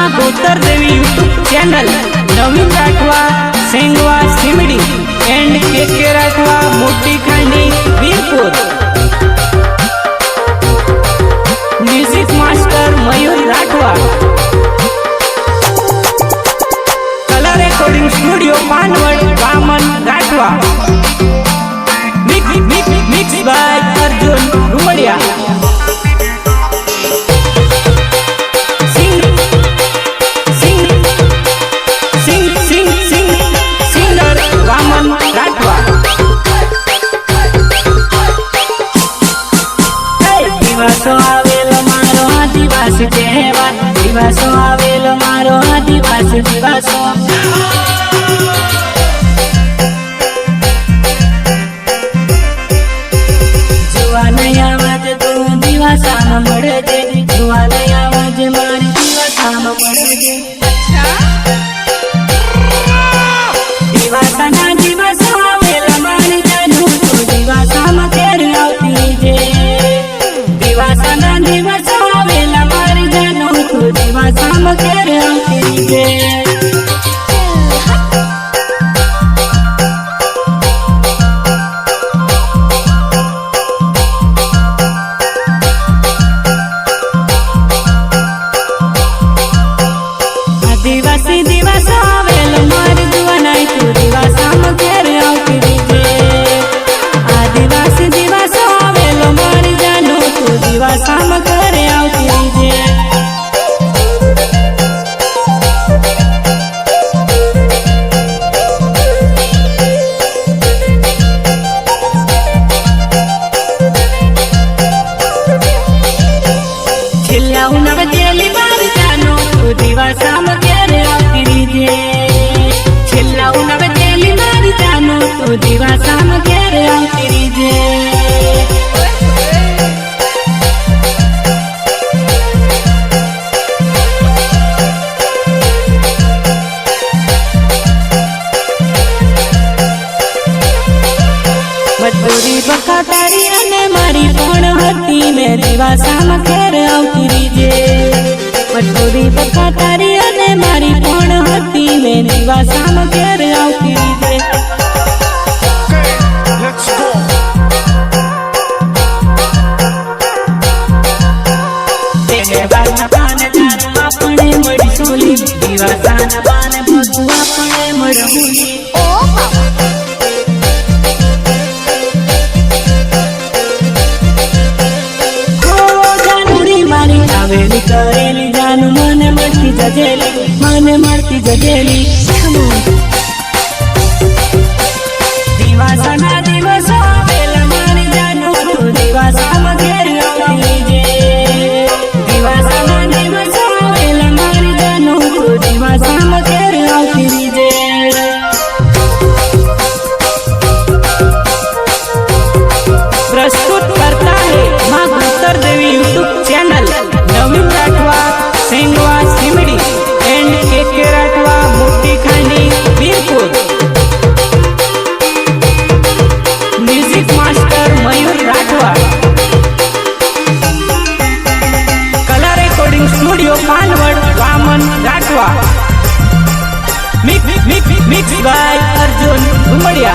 माँ Gotar Devi YouTube channel Naveen Rathwa Sengwa Simdi and K Rathwa Moti Khandi Virpur. Music master Mayur Rathwa. Colour recording studio Panwad Vaman Rathwa. Mix by Arjun Rumadiya. Singer Vaman Rathwa. दिवसो आवेलो मारो आदिवासी तहेवार, दिवसो आवेलो मारो आदिवासी दिवसो। जुआ नहीं आवाज तू दिवसा में मरजे, जुआ नहीं आवाज मारी दिवसा में मरजे। दिवसा ना दिवसा आवेला मारी जानू तू दिवसा में तेर आवती जे। दिवसा ना दिवसा आवेला मारी जानू तू दिवसा में तेर आवती जे। आदिवासी दिवस आवेलो मारी जुआ नहीं तू दिवसा में तेर आवती जे। आदिवासी दिवस आवेलो मारी जानू तू दिवसा में तेर आवती जे। छिल्लाऊ नव जेली मार जानू तू दिवसा में तेर आवती जे। छिल्लाऊ नव जेली मार जानू तू दिवसा में तेर आवती जे। मजबूरी बखातारी अने मारी पण हती ने दिवसा में तेर आवती जे। मजबूरी बखातारी अने मारी पण हती ने दिवसा में तेर आवती जे। देवाना पान जानू अपने मड़ी सोली, दिवसाना पान भगू अपने मड़मूली। आवेली करेली जानू मने मरती जजेली, मने मरती जजेली। दिवसा ना दिवसा आवेला मारी जानू तू दिवसा में तेर आवती जे। दिवसा ना दिवसा आवेला मारी जानू तू दिवसा में तेर आवती जे। प्रस्तुत करता है माँ Gotar Devi YouTube channel Naveen Rathwa Sengwa Simdi and K Rathwa Moti Khandi Virpur. Music master Mayur Rathwa. Colour recording studio Panwad Vaman Rathwa. Mix by Arjun Rumadiya.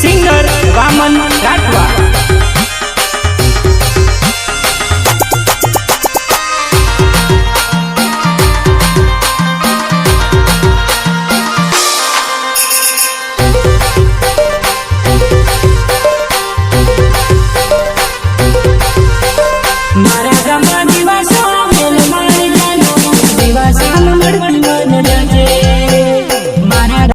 Singer Vaman Rathwa. मारा